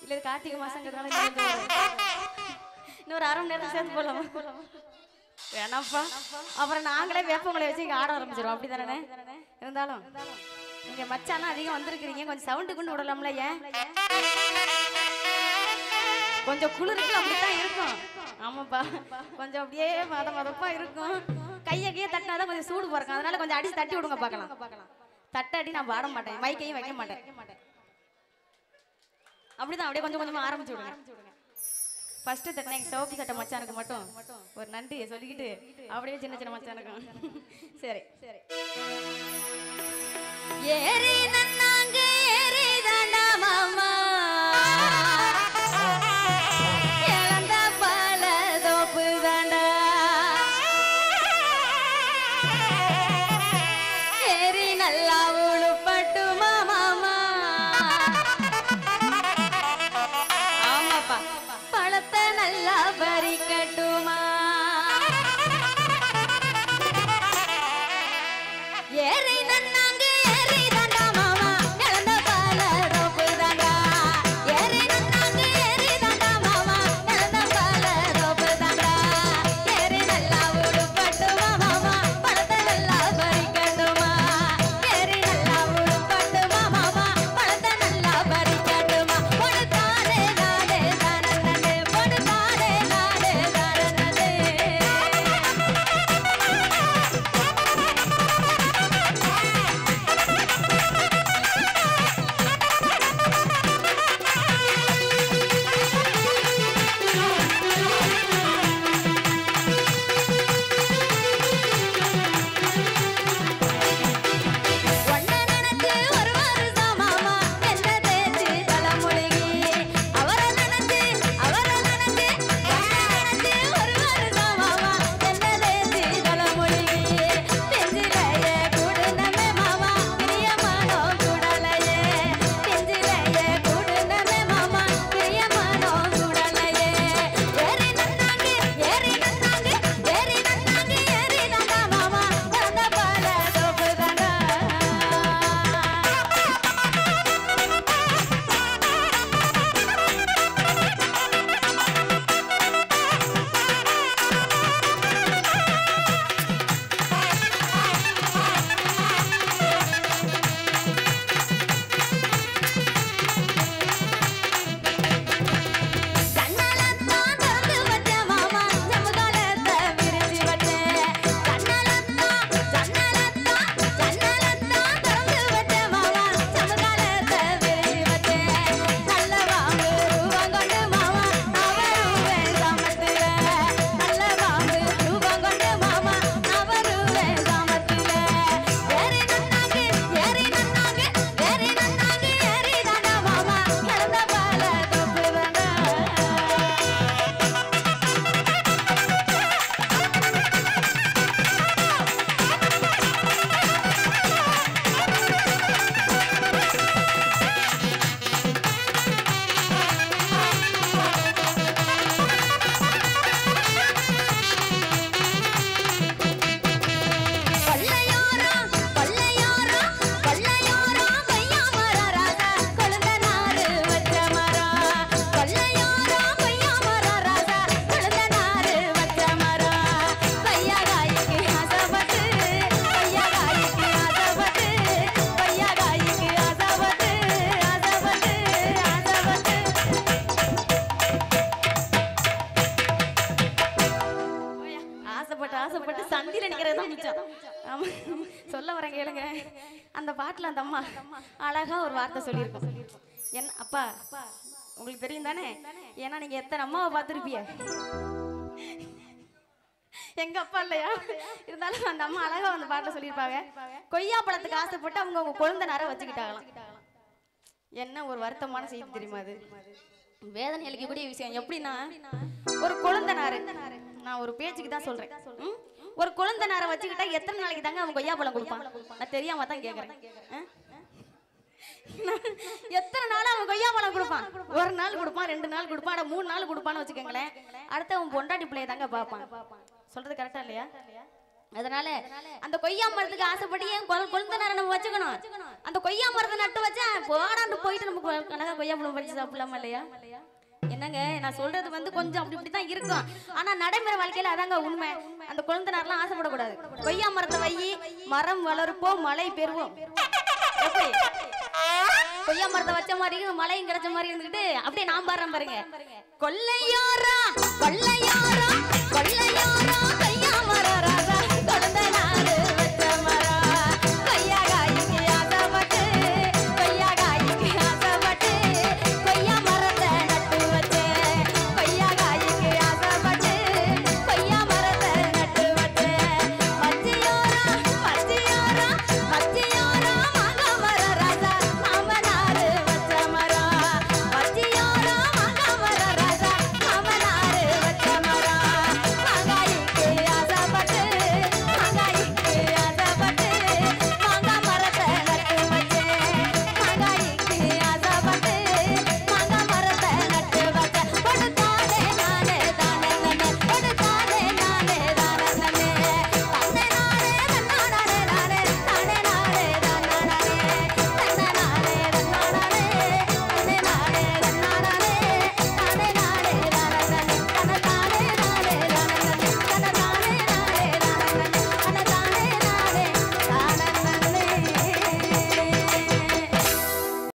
இல்ல கார்த்திகை மாசங்கிறதுனால இன்னொரு அரை மணி நேரம் சேர்த்து போலாம். வேணாப்பா, அப்புறம் நாங்களே வேப்பங்களை வச்சு இங்க ஆட ஆரம்பிச்சிடும். அப்படிதானே? இருந்தாலும் நீங்க மச்சானா அதிகம் வந்திருக்கிறீங்க, கொஞ்சம் சவுண்டு கொண்டு விடலாம்ல? ஏன் கொஞ்சம் குளிருக்கு அப்படித்தான் இருக்கும். ஆமாப்பா, கொஞ்சம் அப்படியே மதப்பா இருக்கும். கையை தட்டினாதான் கொஞ்சம் சூடு போறக்கும். அதனால கொஞ்சம் அடிச்சு தட்டி விடுங்க பார்க்கலாம். தட்டாடி நான் பாட மாட்டேன், மைக்கையும் வைக்க மாட்டேன். அப்படிதான் அப்படியே கொஞ்சம் கொஞ்சமா ஆரம்பிச்சு விடுங்க. ஃபர்ஸ்ட் தட்டின எங்க சிவப்பு சட்டை மச்சானுக்கு மட்டும் ஒரு நன்றி சொல்லிக்கிட்டு அப்படியே சின்ன சின்ன மச்சானுக்கும். சரி சரி. ஏறி நன்னாங்க ஏறி தாண்டா மாமா, இழந்த பால தோப்பு தாண்டா, ஏறி நல்லா உழுப்பட்டுமா மாமா. ஆமாப்பா, பழத்தை நல்லா பறிக்கட்டுமா. ஏறி நன்னாங்க ஏறி தாண்டா மாமா, இழந்த பால தோப்பு தாண்டா, ஏறி நன்னாங்க ஏறி தாண்டா மாமா, இழந்த பால தோப்பு தாண்டா, ஏறி நல்லா உழுப்பட்டுமா மாமா, பழத்தை நல்லா பறிக்கட்டுமா, ஏறி நல்லா உழுப்பட்டுமா மாமா, பழத்தை நல்லா பறிக்கட்டுமா. பொடுத்தானே நானே தானே, பொடுத்தானே நானே தானே. ஒன்ன நினைச்சு ஒரு வருஷம் மாமா என்ன தேச்சு தலைமுழுகி, அவரை நினைச்சு ஒன்ன நினைச்சு ஒரு வருஷம் மாமா என்ன தேச்சு தலைமுழுகி, நெஞ்சிலேயே கூடுனமே மாமா பிரியமானோ கூடலையே, நெஞ்சிலேயே கூடுனமே மாமா பிரியமானோ கூடலையே. ஏறி நன்னாங்க ஏறி நன்னாங்க ஏறி நன்னாங்க ஏறி தாண்டா மாமா, இழந்த பால தோப்பு தாண்டா. கண்ணாலத்தான் திறந்து வச்ச மாமா, ஜமுகாலத்தை விரிச்சு வச்சேன். கண்ணாலத்தான் திறந்து வச்ச மாமா, ஜமுகாலத்தை விரிச்சு வச்சேன். நல்ல வாங்கு ரூபம் கொண்டு மாமா அவருவேன் சாமத்தில, நல்ல வாங்கு ரூபம் கொண்டு மாமா அவருவேன் சாமத்தில. ஏறி நன்னாங்க ஏறி நன்னாங்க ஏறி நன்னாங்க ஏறி தாண்டா மாமா, இழந்த பால தோப்பு தாண்டா. கொல்லையோரம் கொய்யா மரம் ராசா, கொழுந்த நாறு வச்ச மரம். கொல்லையோரம் கொய்யா மரம் ராசா, கொழுந்த நாறு வச்ச மரம். கொய்யா காய்க்கு ஆசைப்பட்டு கொய்யா காய்க்கு ஆசைப்பட்டு கொய்யா காய்க்கு ஆசைப்பட்டு ஆசைப்பட்டு ஆசைப்பட்டு ஆசைப்பட்டு சந்தில நிக்கிறது தான் மிச்சம். ஆமா, சொல்ல வரேன் கேளுங்க. அந்த பாட்டுல அந்த அம்மா அழகா ஒரு வார்த்தை சொல்லியிருக்கோம். என்ன அப்பா உங்களுக்கு தெரியும் தானே? ஏன்னா நீங்க எத்தனை அம்மாவை பார்த்துருப்பீங்க, எங்க அப்பா இல்லையா? இருந்தாலும் அந்த அம்மா அழகா அந்த பாட்டுல சொல்லியிருப்பாங்க. கொய்யா பழத்துக்கு ஆசைப்பட்டு அவங்க உங்க குழந்தைனார வச்சுக்கிட்டாங்களாம். என்ன ஒரு வருத்தமான செய்தி தெரியுமா? அது வேதனை அளிக்கக்கூடிய விஷயம். எப்படின்னா, ஒரு குழந்தைனாரு, நான் ஒரு பேச்சுக்கு தான் சொல்றேன், ஒரு குழந்தைனார வச்சுக்கிட்டா எத்தனை நாளைக்கு தாங்க அவன் கொய்யா பழம் கொடுப்பான்? நான் தெரியாம தான் கேக்குறேன். எத்தனை நாள் அவன் கொய்யா பழம் கொடுப்பான்? ஒரு நாள் கொடுப்பான், 2 நாள் கொடுப்பான், 3 நாள் கொடுப்பான்னு வச்சுக்கோங்களேன். அடுத்து அவன் பொண்டாட்டி பிள்ளைய தாங்க பார்ப்பான். சொல்றது கரெக்டா இல்லையா? அதனால அந்த கொய்யா மரத்துக்கு ஆசைப்படி என் கொழுந்தனார நம்ம வச்சுக்கணும். அந்த கொய்யா மரத்தை நட்டு வச்சா போடாண்டு போயிட்டு நம்ம அழகா கொய்யா பழம் பறிச்சு சாப்பிடலாமா இல்லையா? என்னங்க நான் சொல்றது வந்து கொஞ்சம் அப்படி இப்படிதான் இருக்கும். ஆனா நடைமுறை வாழ்க்கையில அதாங்க உண்மை. அந்த கொழுந்தனாரெல்லாம் ஆசைப்படக்கூடாது. கொய்யா மரத்தை வையி, மரம் வளர்ப்போம், மழை பெறுவோம். எப்படி கொய்யா மரத்தை வச்ச மாதிரி மழையும் கிடைச்ச மாதிரி இருந்துகிட்டு அப்படியே நான் பாடுறேன் பாருங்க. கொல்லையாரா கொல்லையாரா கொல்லையாரா